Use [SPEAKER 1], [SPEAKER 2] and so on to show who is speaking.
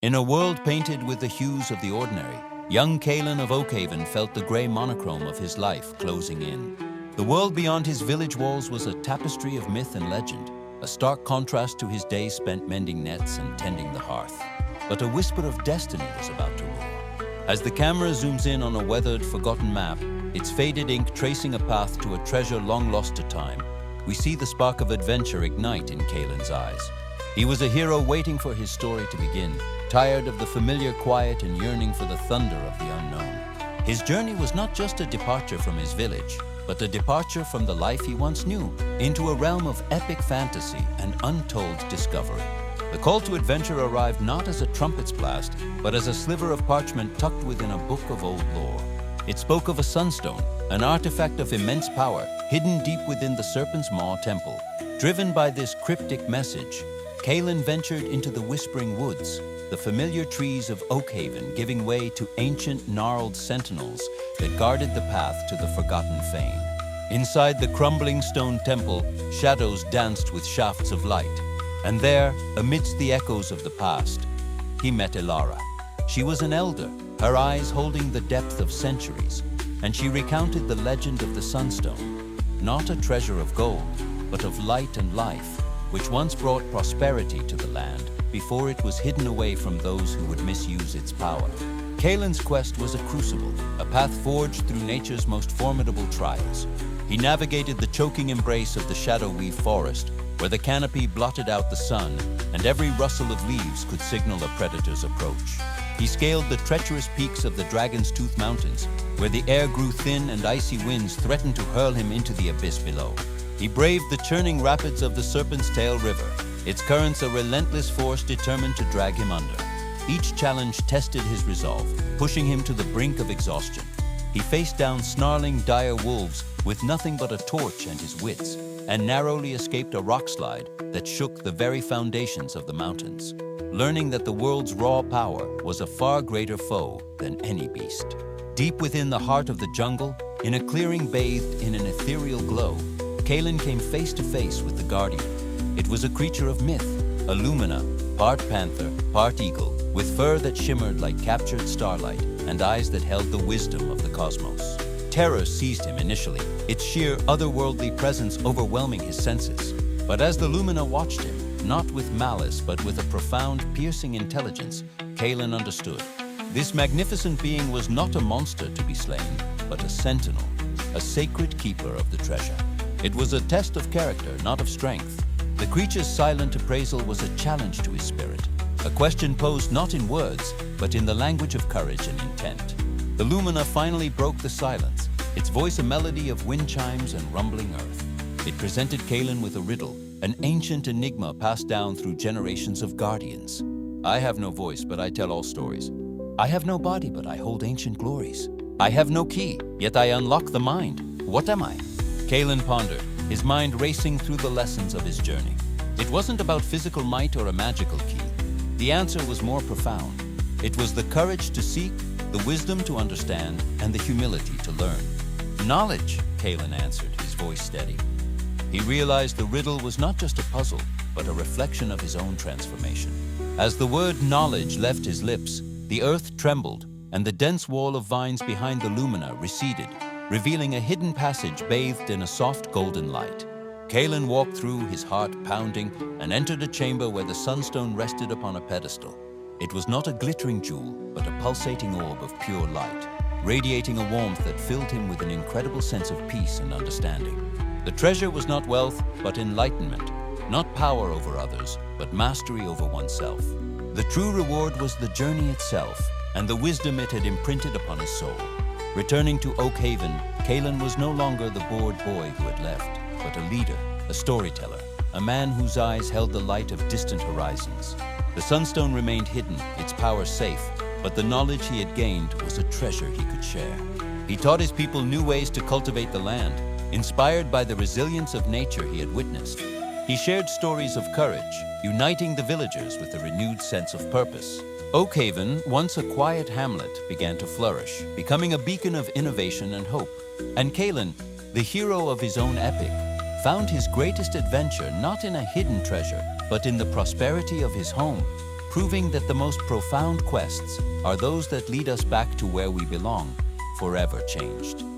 [SPEAKER 1] In a world painted with the hues of the ordinary, young Caelan of Oakhaven felt the grey monochrome of his life closing in. The world beyond his village walls was a tapestry of myth and legend, a stark contrast to his days spent mending nets and tending the hearth. But a whisper of destiny was about to roar. As the camera zooms in on a weathered, forgotten map, its faded ink tracing a path to a treasure long lost to time, we see the spark of adventure ignite in Caelan's eyes. He was a hero waiting for his story to begin, tired of the familiar quiet and yearning for the thunder of the unknown. His journey was not just a departure from his village, but a departure from the life he once knew, into a realm of epic fantasy and untold discovery. The call to adventure arrived not as a trumpet's blast, but as a sliver of parchment tucked within a book of old lore. It spoke of a sunstone, an artifact of immense power, hidden deep within the Serpent's Maw temple. Driven by this cryptic message, Caelan ventured into the Whispering Woods, the familiar trees of Oakhaven giving way to ancient gnarled sentinels that guarded the path to the forgotten fane. Inside the crumbling stone temple, shadows danced with shafts of light. And there, amidst the echoes of the past, he met Elara. She was an elder, her eyes holding the depth of centuries, and she recounted the legend of the Sunstone, not a treasure of gold, but of light and life, which once brought prosperity to the land before it was hidden away from those who would misuse its power. Caelan's quest was a crucible, a path forged through nature's most formidable trials. He navigated the choking embrace of the shadow-weave forest, where the canopy blotted out the sun and every rustle of leaves could signal a predator's approach. He scaled the treacherous peaks of the Dragon's Tooth Mountains, where the air grew thin and icy winds threatened to hurl him into the abyss below. He braved the churning rapids of the Serpent's Tail River, its currents a relentless force determined to drag him under. Each challenge tested his resolve, pushing him to the brink of exhaustion. He faced down snarling, dire wolves with nothing but a torch and his wits, and narrowly escaped a rock slide that shook the very foundations of the mountains, learning that the world's raw power was a far greater foe than any beast. Deep within the heart of the jungle, in a clearing bathed in an ethereal glow, Caelan came face to face with the Guardian. It was a creature of myth, a lumina, part panther, part eagle, with fur that shimmered like captured starlight and eyes that held the wisdom of the cosmos. Terror seized him initially, its sheer otherworldly presence overwhelming his senses. But as the lumina watched him, not with malice but with a profound, piercing intelligence, Caelan understood. This magnificent being was not a monster to be slain, but a sentinel, a sacred keeper of the treasure. It was a test of character, not of strength. The creature's silent appraisal was a challenge to his spirit, a question posed not in words, but in the language of courage and intent. The lumina finally broke the silence, its voice a melody of wind chimes and rumbling earth. It presented Caelan with a riddle, an ancient enigma passed down through generations of guardians. I have no voice, but I tell all stories. I have no body, but I hold ancient glories. I have no key, yet I unlock the mind. What am I? Caelan pondered, his mind racing through the lessons of his journey. It wasn't about physical might or a magical key. The answer was more profound. It was the courage to seek, the wisdom to understand, and the humility to learn. Knowledge, Caelan answered, his voice steady. He realized the riddle was not just a puzzle, but a reflection of his own transformation. As the word knowledge left his lips, the earth trembled, and the dense wall of vines behind the lumina receded, revealing a hidden passage bathed in a soft golden light. Caelan walked through, his heart pounding, and entered a chamber where the sunstone rested upon a pedestal. It was not a glittering jewel, but a pulsating orb of pure light, radiating a warmth that filled him with an incredible sense of peace and understanding. The treasure was not wealth, but enlightenment, not power over others, but mastery over oneself. The true reward was the journey itself, and the wisdom it had imprinted upon his soul. Returning to Oakhaven, Caelan was no longer the bored boy who had left, but a leader, a storyteller, a man whose eyes held the light of distant horizons. The sunstone remained hidden, its power safe, but the knowledge he had gained was a treasure he could share. He taught his people new ways to cultivate the land, inspired by the resilience of nature he had witnessed. He shared stories of courage, uniting the villagers with a renewed sense of purpose. Oakhaven, once a quiet hamlet, began to flourish, becoming a beacon of innovation and hope. And Caelan, the hero of his own epic, found his greatest adventure not in a hidden treasure, but in the prosperity of his home, proving that the most profound quests are those that lead us back to where we belong, forever changed.